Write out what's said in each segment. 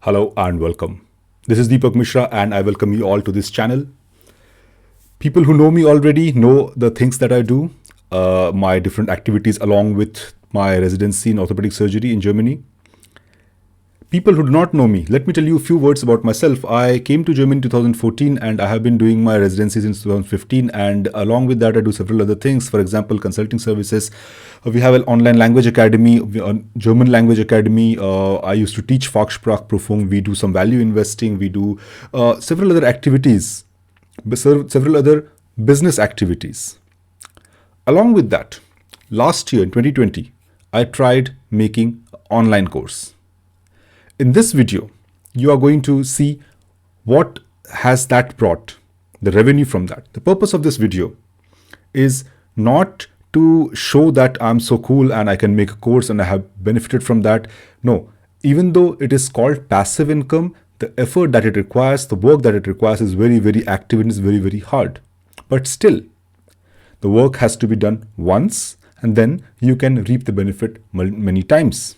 Hello and welcome. This is Deepak Mishra and I welcome you all to this channel. People who know me already know the things that I do, my different activities along with my residency in orthopedic surgery in Germany. People who do not know me, let me tell you a few words about myself. I came to Germany in 2014 and I have been doing my residency since 2015, and along with that I do several other things. For example, consulting services. We have an online language academy, a German language academy. I used to teach Fachsprachprüfung. We do some value investing. We do several other activities, several other business activities. Along with that, last year in 2020, I tried making an online course. In this video, you are going to see what has that brought, the revenue from that. The purpose of this video is not to show that I'm so cool and I can make a course and I have benefited from that. No, even though it is called passive income, the effort that it requires, the work that it requires is very, very active and is very, very hard. But still, the work has to be done once and then you can reap the benefit many times.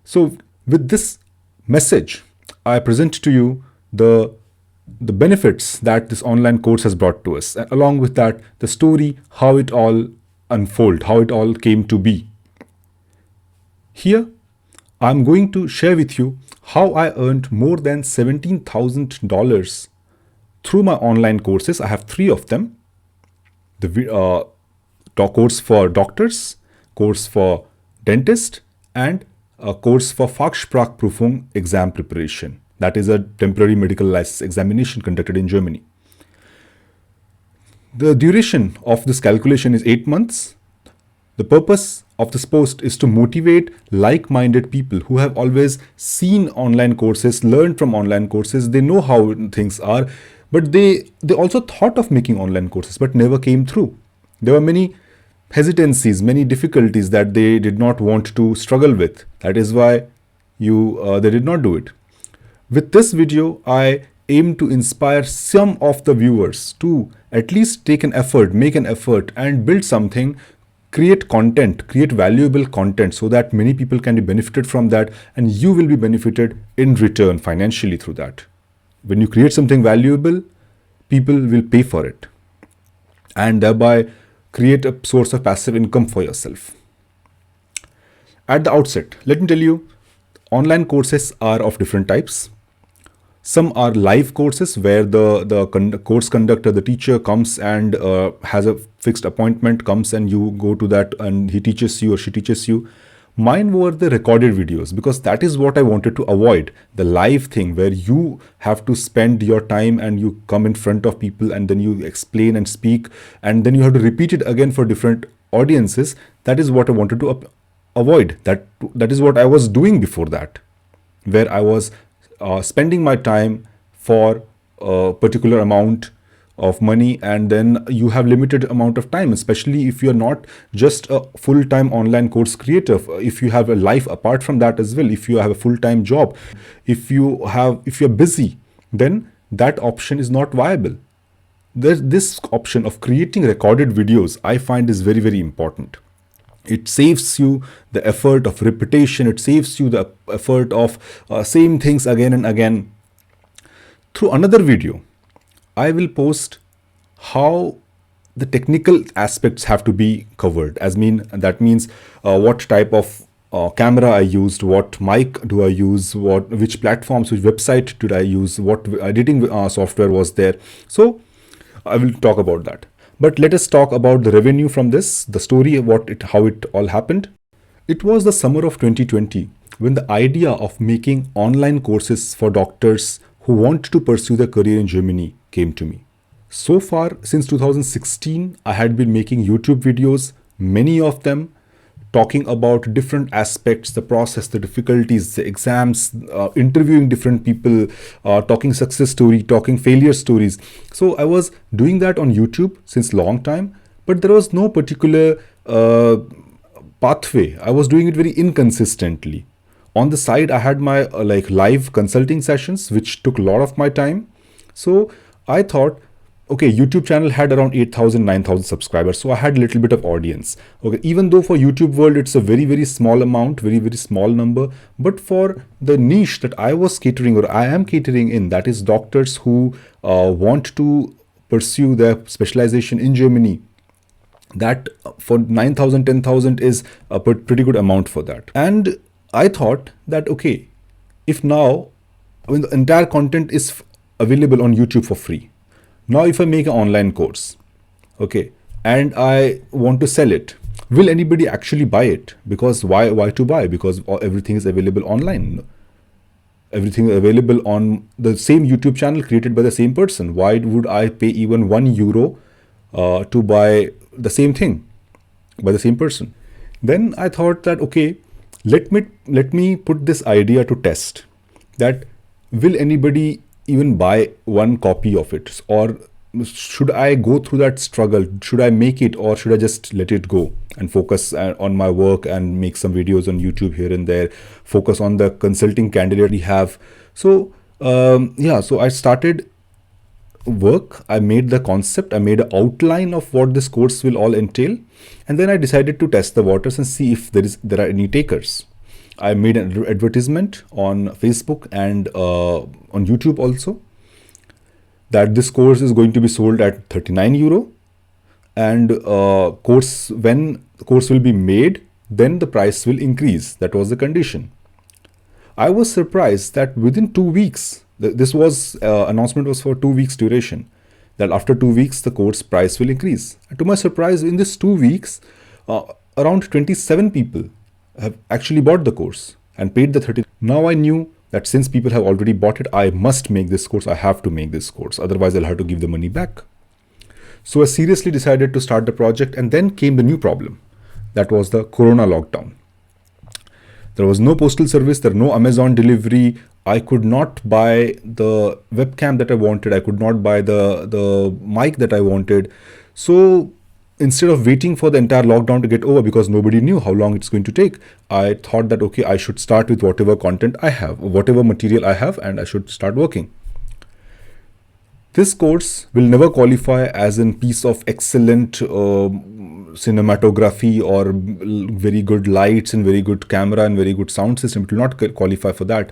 So with this message, I present to you the benefits that this online course has brought to us, and along with that, the story, how it all unfolded, how it all came to be. Here, I'm going to share with you how I earned more than $17,000 through my online courses. I have 3 of them. The course for doctors, course for dentists, and a course for Fachsprachprüfung exam preparation. That is a temporary medical license examination conducted in Germany. The duration of this calculation is 8 months. The purpose of this post is to motivate like-minded people who have always seen online courses, learned from online courses. They know how things are, but they also thought of making online courses but never came through. There were many hesitancies, many difficulties that they did not want to struggle with. That is why they did not do it. With this video, I aim to inspire some of the viewers to at least take an effort, make an effort and build something, create content, create valuable content so that many people can be benefited from that and you will be benefited in return financially through that. When you create something valuable, people will pay for it and thereby create a source of passive income for yourself. At the outset, let me tell you, online courses are of different types. Some are live courses where the course conductor, the teacher comes and has a fixed appointment, comes and you go to that and he teaches you or she teaches you. Mine were the recorded videos because that is what I wanted to avoid. The live thing where you have to spend your time and you come in front of people and then you explain and speak and then you have to repeat it again for different audiences. That is what I wanted to avoid. That is what I was doing before that, where I was spending my time for a particular amount of money and then you have limited amount of time, especially if you're not just a full-time online course creator. If you have a life apart from that as well, if you have a full-time job, if you're busy, then that option is not viable. This option of creating recorded videos I find is very, very important. It saves you the effort of repetition. It saves you the effort of same things again and again. Through another video, I will post how the technical aspects have to be covered. That means what type of camera I used, what mic do I use, which platforms, which website did I use, what editing software was there. So I will talk about that. But let us talk about the revenue from this, the story, how it all happened. It was the summer of 2020 when the idea of making online courses for doctors who want to pursue their career in Germany came to me. So far, since 2016, I had been making YouTube videos, many of them talking about different aspects, the process, the difficulties, the exams, interviewing different people, talking success story, talking failure stories. So I was doing that on YouTube since long time, but there was no particular pathway. I was doing it very inconsistently. On the side, I had my live consulting sessions, which took a lot of my time. So I thought, okay, YouTube channel had around 8,000, 9,000 subscribers, so I had a little bit of audience. Okay, even though for YouTube world it's a very, very small amount, very, very small number, but for the niche that I was catering, or I am catering in, that is doctors who want to pursue their specialization in Germany, that for 9,000, 10,000 is a pretty good amount for that. And I thought that, okay, if now, I mean, the entire content is available on YouTube for free. Now, if I make an online course, okay, and I want to sell it, will anybody actually buy it? Because why to buy? Because everything is available online. Everything available on the same YouTube channel created by the same person. Why would I pay even €1 to buy the same thing by the same person? Then I thought that, okay, let me put this idea to test, that will anybody even buy one copy of it, or should I go through that struggle? Should I make it, or should I just let it go and focus on my work and make some videos on YouTube here and there, focus on the consulting candidate we have? So yeah, so I started work. I made the concept, I made an outline of what this course will all entail, and then I decided to test the waters and see if there are any takers. I made an advertisement on Facebook and on YouTube also, that this course is going to be sold at €39, and when the course will be made, then the price will increase. That was the condition. I was surprised that within 2 weeks, this was announcement was for 2 weeks duration, that after 2 weeks the course price will increase. And to my surprise, in this 2 weeks, around 27 people have actually bought the course and paid the 30. Now I knew that since people have already bought it, I must make this course. I have to make this course, otherwise I'll have to give the money back. So I seriously decided to start the project, and then came the new problem. That was the Corona lockdown. There was no postal service, there was no Amazon delivery. I could not buy the webcam that I wanted. I could not buy the mic that I wanted. So instead of waiting for the entire lockdown to get over, because nobody knew how long it's going to take, I thought that, okay, I should start with whatever content I have, whatever material I have, and I should start working. This course will never qualify as a piece of excellent cinematography or very good lights and very good camera and very good sound system. It will not qualify for that.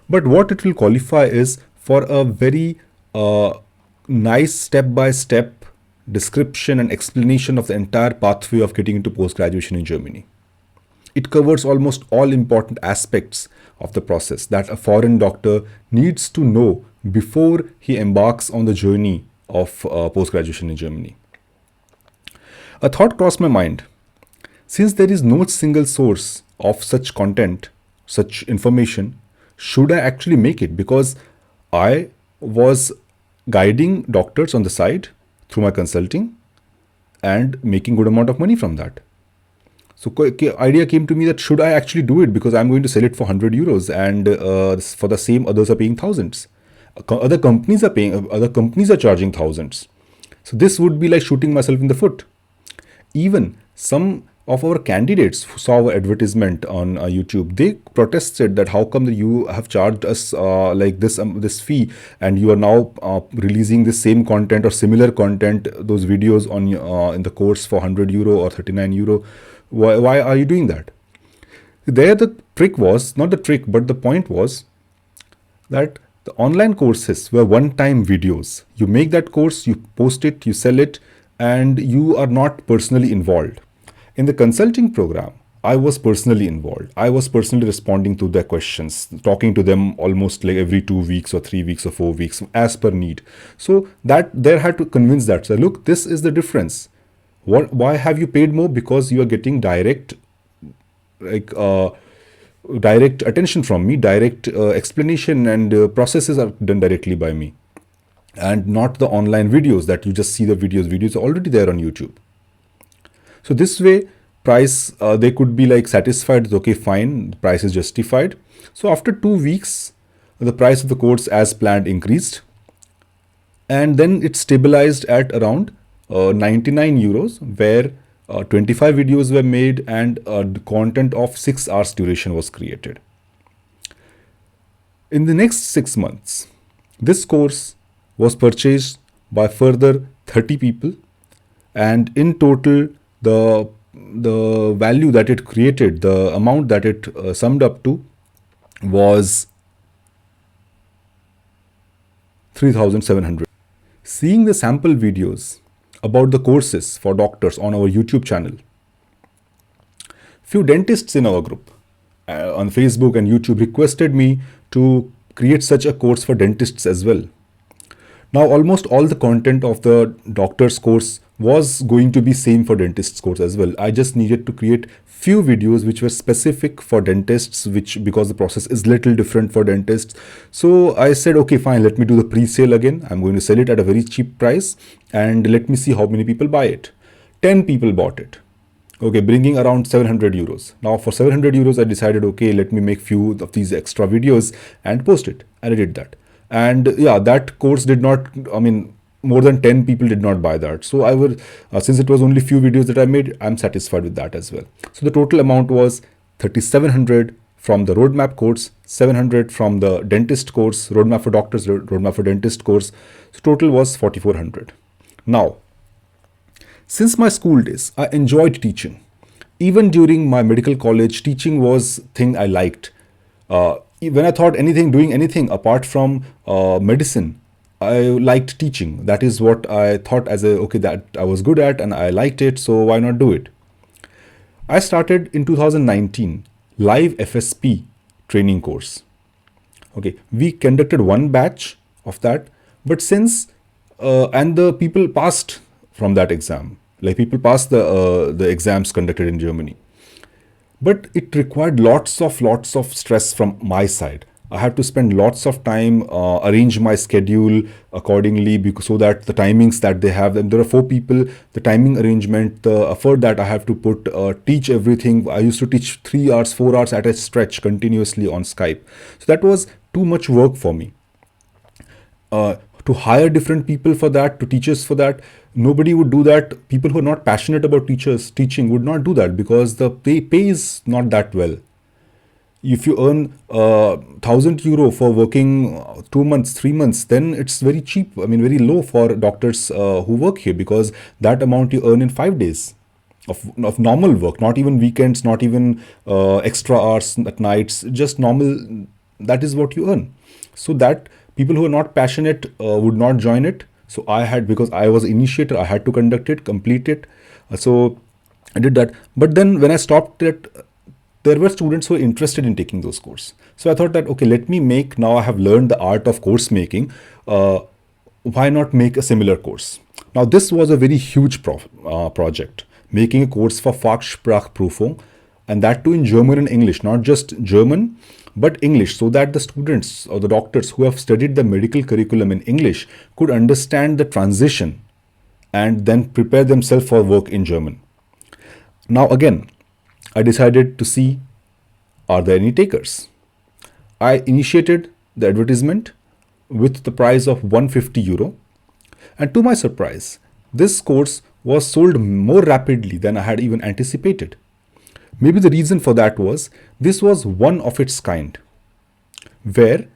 But what it will qualify is for a very nice step-by-step description and explanation of the entire pathway of getting into post-graduation in Germany. It covers almost all important aspects of the process that a foreign doctor needs to know before he embarks on the journey of post-graduation in Germany. A thought crossed my mind. Since there is no single source of such content, such information, should I actually make it? Because I was guiding doctors on the side through my consulting and making good amount of money from that. So idea came to me that should I actually do it, because I'm going to sell it for €100, and for the same others are paying thousands. Other companies are charging thousands. So this would be like shooting myself in the foot. Even some of our candidates who saw our advertisement on YouTube, they protested that how come you have charged us like this fee, and you are now releasing the same content or similar content, those videos on in the course for €100 or €39. Why are you doing that? There the trick was, not the trick, but the point was that the online courses were one-time videos. You make that course, you post it, you sell it, and you are not personally involved. In the consulting program, I was personally involved. I was personally responding to their questions, talking to them almost like every 2 weeks or 3 weeks or 4 weeks as per need. So that there had to convince that, so look, this is the difference. Why have you paid more? Because you are getting direct attention from me, direct explanation, and processes are done directly by me, and not the online videos that you just see the videos are already there on YouTube. So this way, price, they could be like satisfied, okay, fine, the price is justified. So after 2 weeks, the price of the course as planned increased, and then it stabilized at around €99, where 25 videos were made, and the content of 6 hours duration was created. In the next 6 months, this course was purchased by further 30 people, and in total the value that it created, the amount that it summed up to, was 3,700. Seeing the sample videos about the courses for doctors on our YouTube channel, few dentists in our group on Facebook and YouTube requested me to create such a course for dentists as well. Now, almost all the content of the doctor's course was going to be same for dentist's course as well. I just needed to create few videos which were specific for dentists, which, because the process is little different for dentists. So I said, okay, fine, let me do the pre-sale again. I'm going to sell it at a very cheap price and let me see how many people buy it. 10 people bought it. Okay, bringing around 700 euros. Now for 700 euros, I decided, okay, let me make few of these extra videos and post it. And I did that. And yeah, that course did not, I mean, more than 10 people did not buy that. So I will, since it was only few videos that I made, I'm satisfied with that as well. So the total amount was 3,700 from the roadmap course, 700 from the dentist course, roadmap for doctors, roadmap for dentist course. So total was 4,400. Now, since my school days, I enjoyed teaching. Even during my medical college, teaching was thing I liked. When I thought doing anything apart from medicine, I liked teaching. That is what I thought that I was good at and I liked it, so why not do it? I started in 2019 live FSP training course. Okay, we conducted one batch of that, but since and the people passed from that exam, like people passed the exams conducted in Germany. But it required lots of stress from my side. I had to spend lots of time, arrange my schedule accordingly, because so that the timings that they have, and there are 4 people, the timing arrangement, the effort that I have to put, teach everything. I used to teach 3 hours, 4 hours at a stretch continuously on Skype. So that was too much work for me. To hire different people for that, to teachers for that, nobody would do that. People who are not passionate about teaching would not do that, because the pay is not that well. If you earn 1,000 euro for working 2 months, 3 months, then it's very cheap. I mean, very low for doctors who work here, because that amount you earn in 5 days of normal work, not even weekends, not even extra hours at nights, just normal. That is what you earn. So that people who are not passionate would not join it. So because I was initiator, I had to conduct it, complete it. So I did that. But then when I stopped it, there were students who were interested in taking those courses. So I thought that, okay, now I have learned the art of course making. Why not make a similar course? Now this was a very huge project, making a course for Fachsprachprüfung, and that too in German and English, not just German, but English, so that the students or the doctors who have studied the medical curriculum in English could understand the transition and then prepare themselves for work in German. Now again, I decided to see, are there any takers? I initiated the advertisement with the price of 150 euro, and to my surprise, this course was sold more rapidly than I had even anticipated. Maybe the reason for that was this was one of its kind, where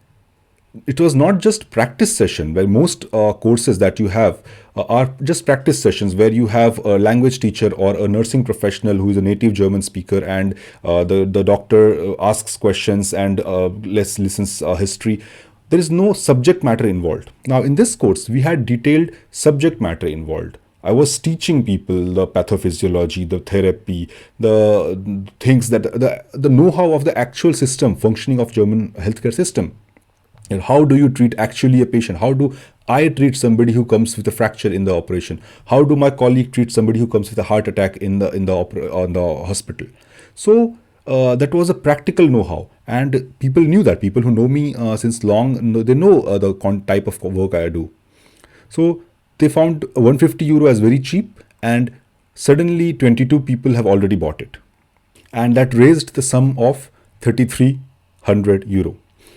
it was not just practice session, where most courses that you have are just practice sessions where you have a language teacher or a nursing professional who is a native German speaker, and the doctor asks questions and listens history. There is no subject matter involved. Now in this course, we had detailed subject matter involved. I was teaching people the pathophysiology, the therapy, the things that the know-how of the actual system, functioning of German healthcare system. And how do you treat actually a patient? How do I treat somebody who comes with a fracture in the operation? How do my colleague treat somebody who comes with a heart attack in the hospital? So that was a practical know-how, and people knew that. People who know me since long, they know the type of work I do. So they found 150 euro as very cheap, and suddenly 22 people have already bought it, and that raised the sum of 3,300 euro.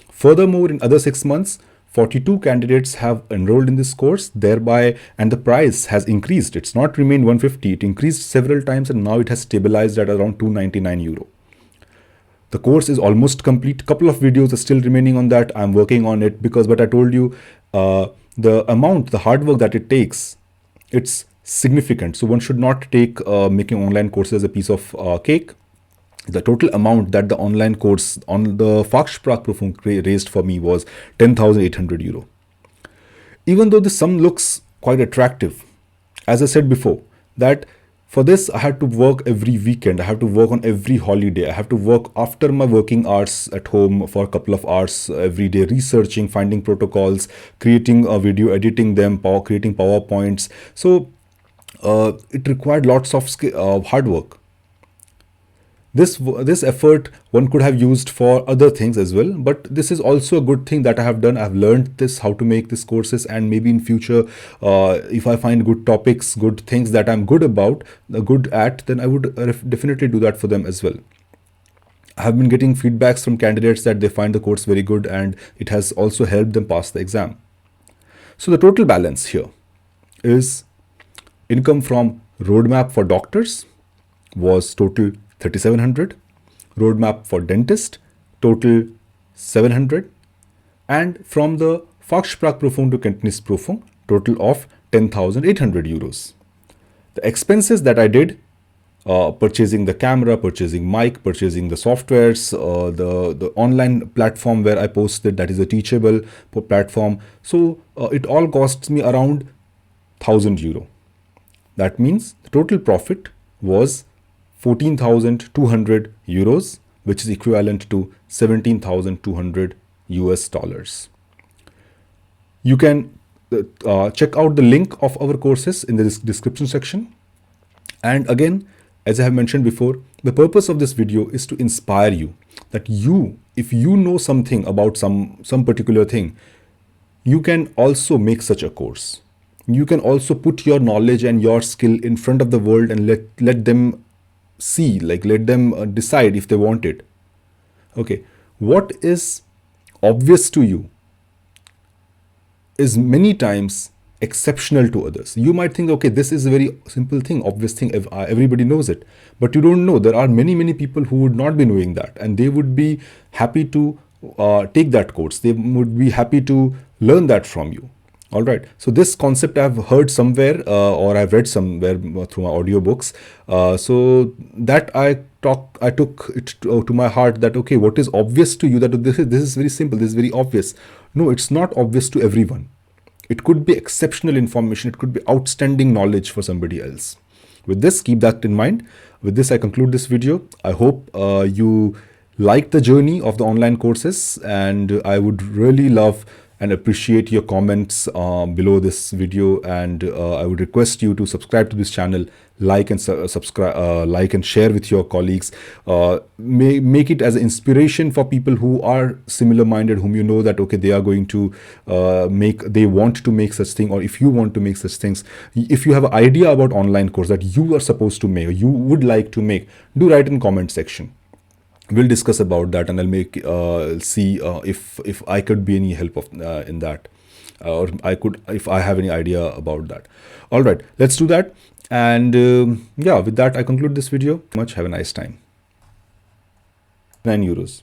Furthermore, in other 6 months, 42 candidates have enrolled in this course, thereby, and the price has increased. It's not remained 150, it increased several times, and now it has stabilized at around 299 euro. The course is almost complete. Couple of videos are still remaining on that. I'm working on it, but I told you the amount, the hard work that it takes, it's significant. So one should not take making online courses as a piece of cake. The total amount that the online course on the Fachsprachprüfung raised for me was 10,800 euro. Even though the sum looks quite attractive, as I said before, that for this I had to work every weekend, I have to work on every holiday, I have to work after my working hours at home for a couple of hours every day, researching, finding protocols, creating a video, editing them, creating PowerPoints. So it required lots of hard work. This effort one could have used for other things as well, but this is also a good thing that I have done. I've learned this, how to make these courses, and maybe in future, if I find good topics, good things that I'm good about, good at, then I would definitely do that for them as well. I have been getting feedbacks from candidates that they find the course very good, and it has also helped them pass the exam. So the total balance here is income from roadmap for doctors was total 3,700, roadmap for dentist total 700, and from the Fachsprachprüfung to Kenntnisprüfung total of 10,800 euros. The expenses that I did, purchasing the camera, purchasing mic, purchasing the softwares, the online platform where I posted, that is a Teachable platform. So it all costs me around 1,000 euro. That means the total profit was 14,200 euros, which is equivalent to 17,200 US dollars. You can check out the link of our courses in the description section. And again, as I have mentioned before, the purpose of this video is to inspire you that you, if you know something about some particular thing, you can also make such a course. You can also put your knowledge and your skill in front of the world and let them see, like let them decide if they want it. Okay, what is obvious to you is many times exceptional to others. You might think, okay, this is a very simple thing, obvious thing, everybody knows it, but you don't know there are many people who would not be knowing that, and they would be happy to take that course. They would be happy to learn that from you. All right. So this concept I've heard somewhere or I've read somewhere through my audiobooks. So that I took it to my heart that, okay, what is obvious to you, that this is very simple, this is very obvious. No, it's not obvious to everyone. It could be exceptional information. It could be outstanding knowledge for somebody else. With this, keep that in mind. With this, I conclude this video. I hope you like the journey of the online courses, and I would really love and appreciate your comments below this video, and I would request you to subscribe to this channel, like and subscribe, like and share with your colleagues. Make it as an inspiration for people who are similar minded, whom you know that, okay, they are going to they want to make such thing, or if you want to make such things, if you have an idea about online course that you are supposed to make, or you would like to make, do write in comment section. We'll discuss about that, and I'll make see if I could be any help in that, or if I have any idea about that. All right, let's do that. And yeah, with that, I conclude this video. Have a nice time. €9.